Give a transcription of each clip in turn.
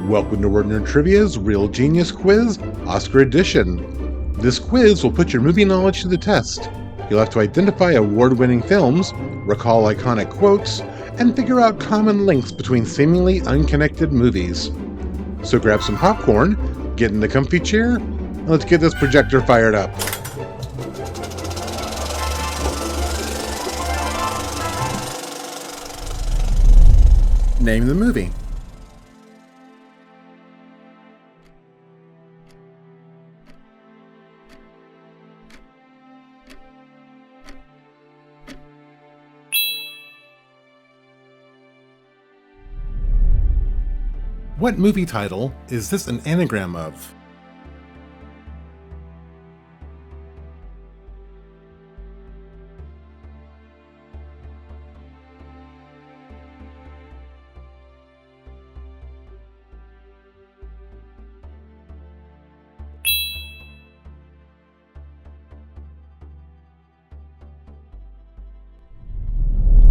Welcome to Word Nerd Trivia's Real Genius Quiz, Oscar Edition. This quiz will put your movie knowledge to the test. You'll have to identify award-winning films, recall iconic quotes, and figure out common links between seemingly unconnected movies. So grab some popcorn, get in the comfy chair, and let's get this projector fired up. Name the movie. What movie title is this an anagram of?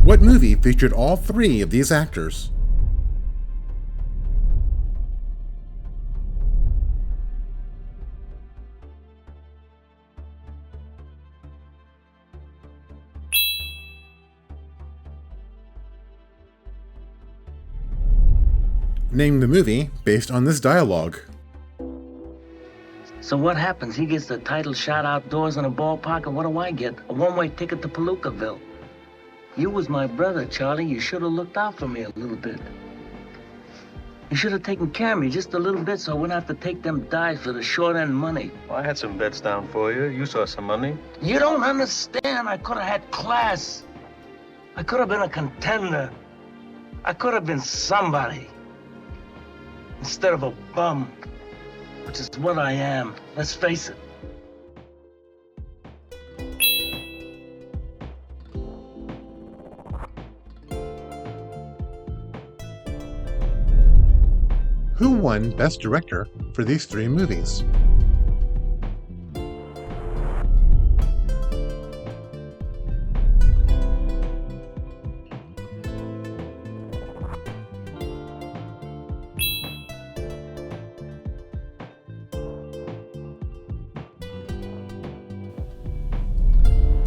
What movie featured all three of these actors? Name the movie based on this dialogue. So what happens? He gets the title shot outdoors in a ballpark, and what do I get? A one-way ticket to Palookaville. You was my brother, Charlie. You should have looked out for me a little bit. You should have taken care of me just a little bit so I wouldn't have to take them dives for the short-end money. Well, I had some bets down for you. You saw some money. You don't understand. I could have had class. I could have been a contender. I could have been somebody. Instead of a bum, which is what I am. Let's face it. Who won Best Director for these three movies?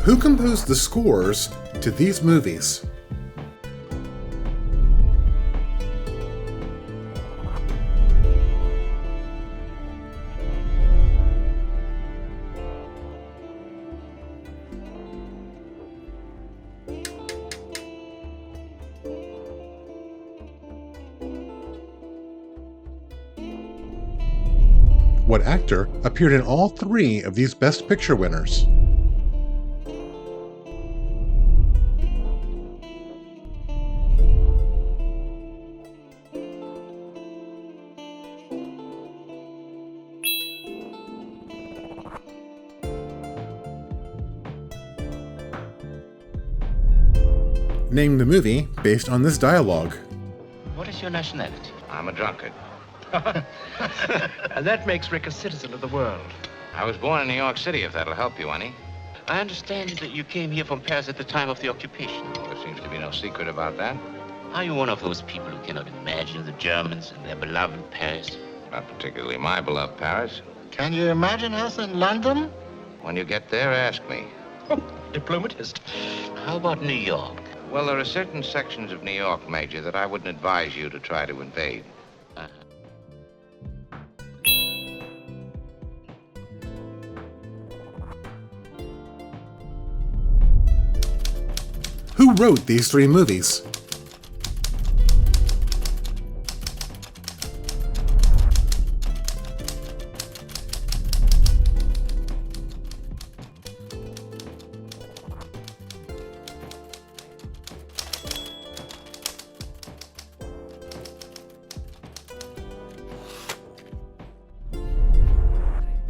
Who composed the scores to these movies? What actor appeared in all three of these Best Picture winners? Name the movie based on this dialogue. What is your nationality? I'm a drunkard. And that makes Rick a citizen of the world. I was born in New York City, if that'll help you any. I understand that you came here from Paris at the time of the occupation. There seems to be no secret about that. Are you one of those people who cannot imagine the Germans and their beloved Paris? Not particularly my beloved Paris. Can you imagine us in London? When you get there, ask me. Diplomatist. How about New York? Well, there are certain sections of New York, Major, that I wouldn't advise you to try to invade. Who wrote these three movies?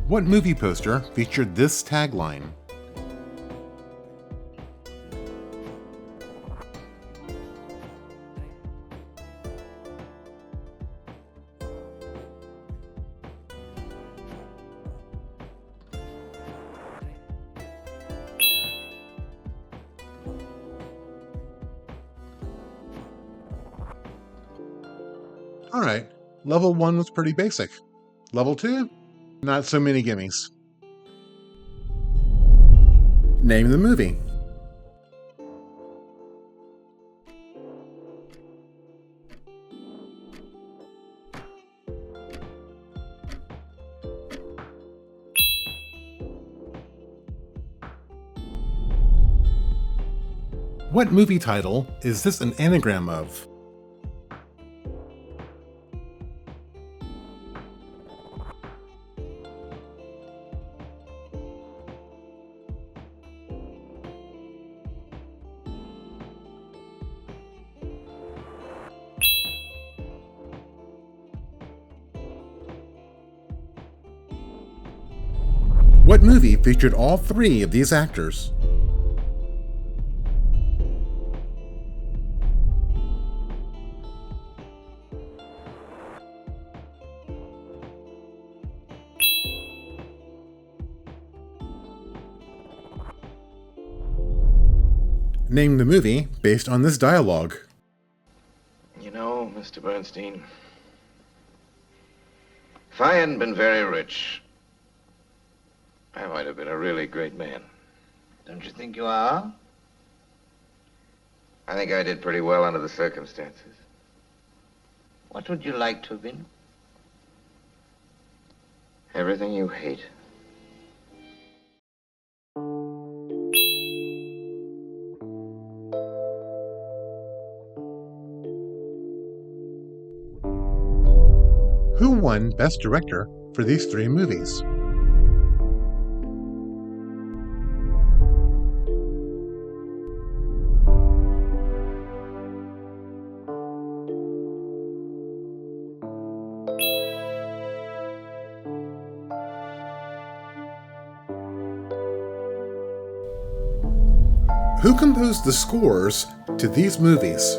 What movie poster featured this tagline? All right, level 1 was pretty basic. Level 2? Not so many gimmies. Name the movie. What movie title is this an anagram of? What movie featured all three of these actors? Name the movie based on this dialogue. You know, Mr. Bernstein, if I hadn't been very rich, I might have been a really great man. Don't you think you are? I think I did pretty well under the circumstances. What would you like to have been? Everything you hate. Who won Best Director for these three movies? Who composed the scores to these movies?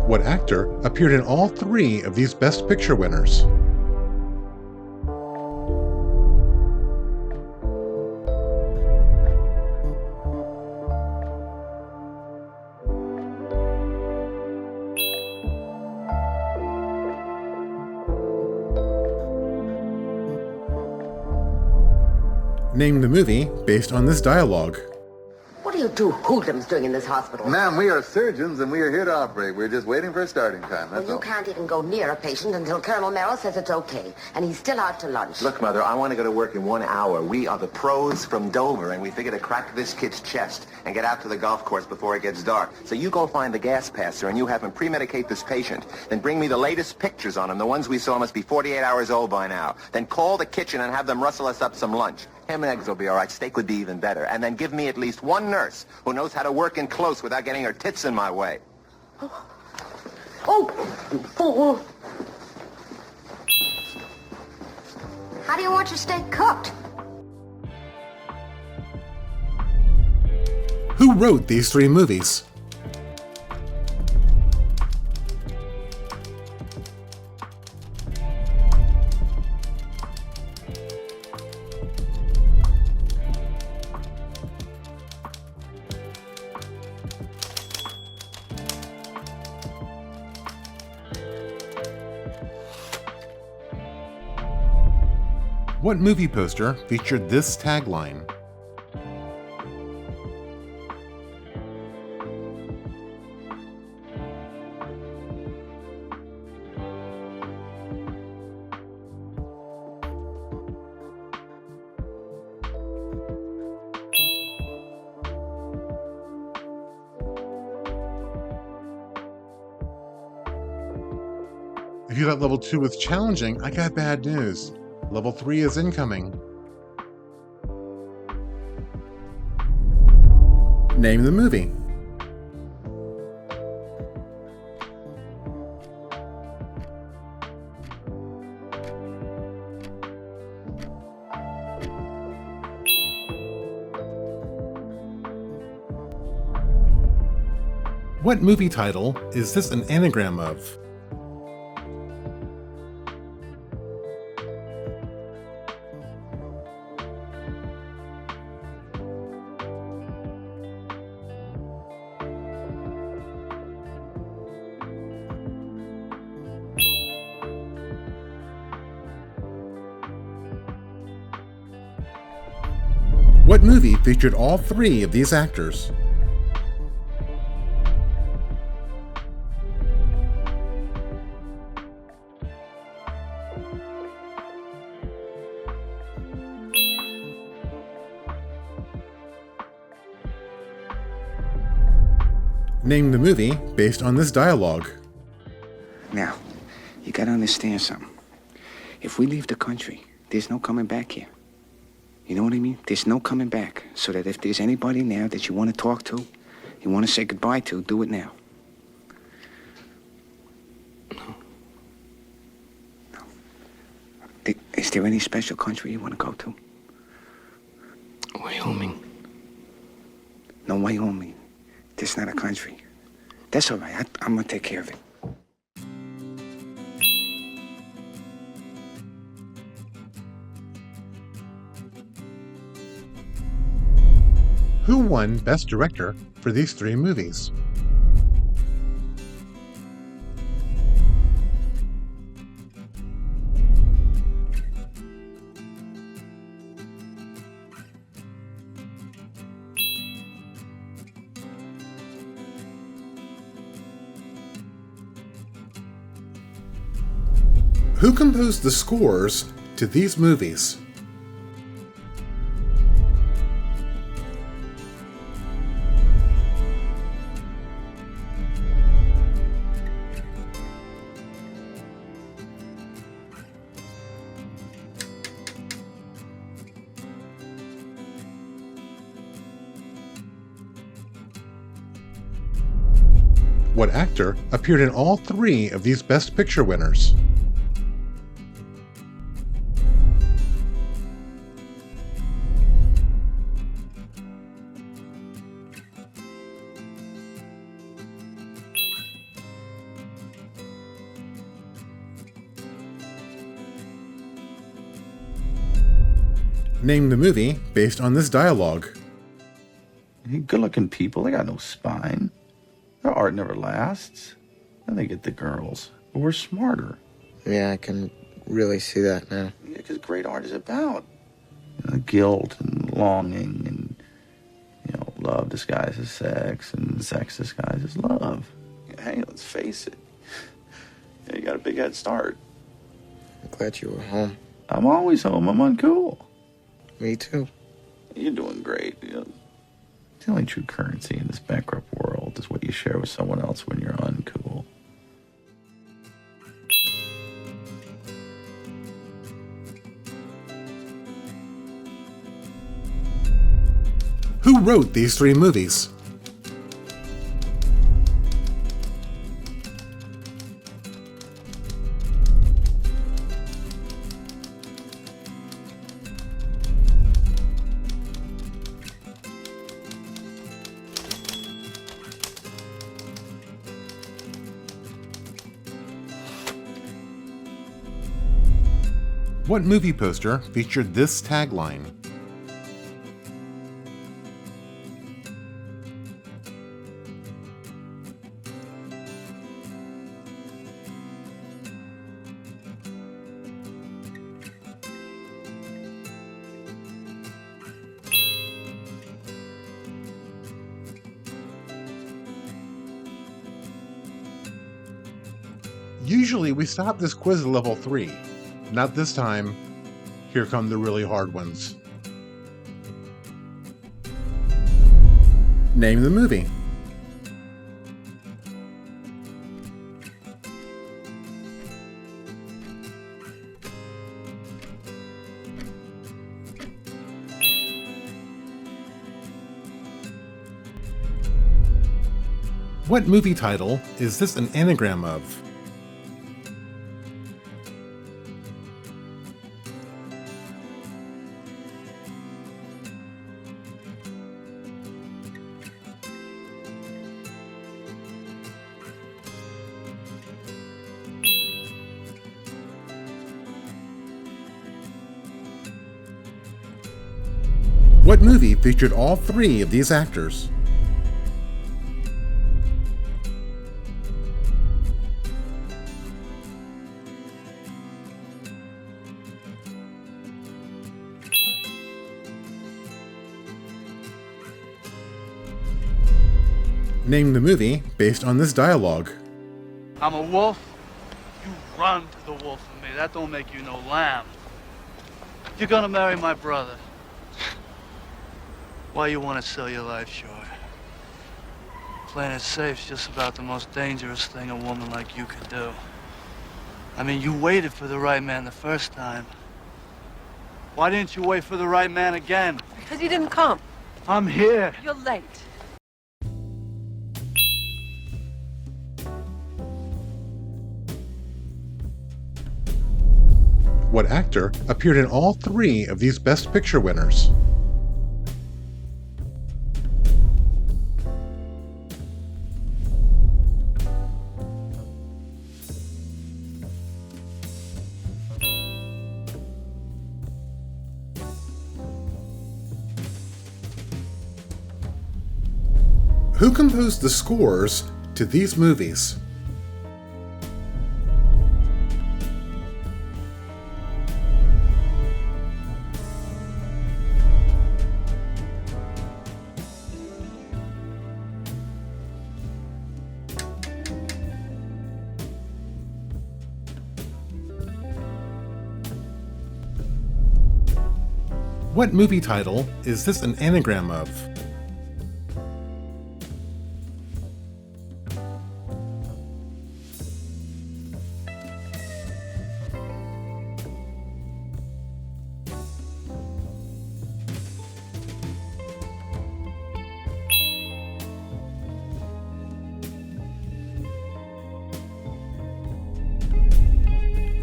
What actor appeared in all three of these Best Picture winners? Name the movie based on this dialogue. What are you two hoodlums doing in this hospital? Ma'am, we are surgeons and we are here to operate. We're just waiting for a starting time, that's Well, you all. can't even go near a patient until Colonel Merrill says it's okay, and he's still out to lunch. Look, Mother, I want to go to work in 1 hour. We are the pros from Dover, and we figure to crack this kid's chest and get out to the golf course before it gets dark. So you go find the gas passer, and you have him pre-medicate this patient. Then bring me the latest pictures on him. The ones we saw must be 48 hours old by now. Then call the kitchen and have them rustle us up some lunch. Ham and eggs will be all right. Steak would be even better. And then give me at least one nurse who knows how to work in close without getting her tits in my way. Oh, you fool! How do you want your steak cooked? Who wrote these three movies? What movie poster featured this tagline? If you thought level 2 was challenging, I got bad news. Level 3 is incoming. Name the movie. What movie title is this an anagram of? What movie featured all three of these actors? Name the movie based on this dialogue. Now, you gotta understand something. If we leave the country, there's no coming back here. You know what I mean? There's no coming back. So that if there's anybody now that you want to talk to, you want to say goodbye to, do it now. No. Is there any special country you want to go to? Wyoming. No, Wyoming. That's not a country. That's all right. I'm gonna take care of it. Who won Best Director for these three movies? Who composed the scores to these movies? What actor appeared in all three of these Best Picture winners? Name the movie based on this dialogue. Good-looking people, they got no spine. Their art never lasts. And they get the girls. But we're smarter. Yeah, I can really see that now. Yeah, because great art is about guilt and longing and, love disguises sex and sex disguises love. Hey, let's face it. You got a big head start. I'm glad you were home. I'm always home. I'm uncool. Me too. You're doing great. The only true currency in this bankrupt world is what you share with someone else when you're uncool. Who wrote these three movies? What movie poster featured this tagline? Usually we stop this quiz at level 3. Not this time. Here come the really hard ones. Name the movie. What movie title is this an anagram of? What movie featured all three of these actors? Name the movie based on this dialogue. I'm a wolf. You run to the wolf for me. That don't make you no lamb. You're gonna marry my brother. Why you want to sell your life short? Playing it safe's just about the most dangerous thing a woman like you can do. I mean, you waited for the right man the first time. Why didn't you wait for the right man again? Because he didn't come. I'm here. You're late. What actor appeared in all three of these Best Picture winners? Who composed the scores to these movies? What movie title is this an anagram of?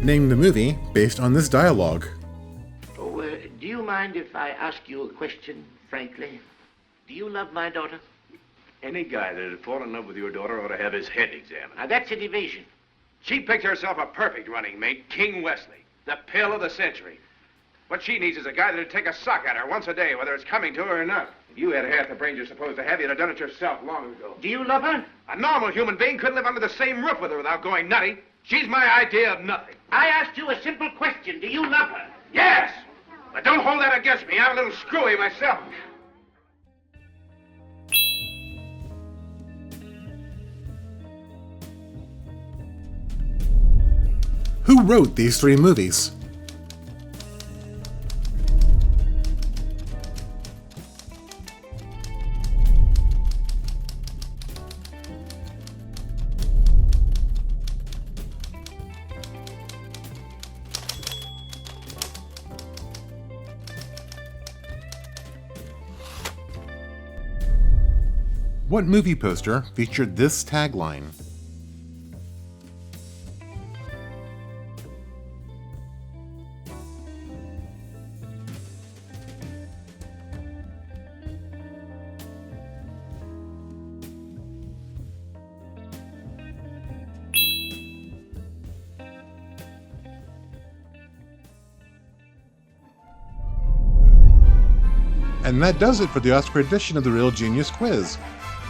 Name the movie based on this dialogue. Do you mind if I ask you a question, frankly? Do you love my daughter? Any guy that had fallen in love with your daughter ought to have his head examined. Now, that's an evasion. She picked herself a perfect running mate, King Wesley, the pill of the century. What she needs is a guy that'd take a sock at her once a day, whether it's coming to her or not. If you had half the brains you're supposed to have, you'd have done it yourself long ago. Do you love her? A normal human being couldn't live under the same roof with her without going nutty. She's my idea of nothing. I asked you a simple question. Do you love her? Yes! But don't hold that against me. I'm a little screwy myself. Who wrote these three movies? What movie poster featured this tagline? And that does it for the Oscar edition of the Real Genius Quiz.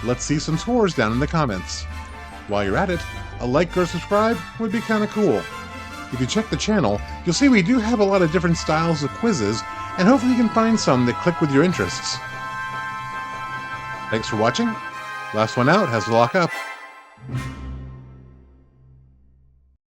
Let's see some scores down in the comments. While you're at it, a like or subscribe would be kinda cool. If you check the channel, you'll see we do have a lot of different styles of quizzes, and hopefully you can find some that click with your interests. Thanks for watching. Last one out has to lock up.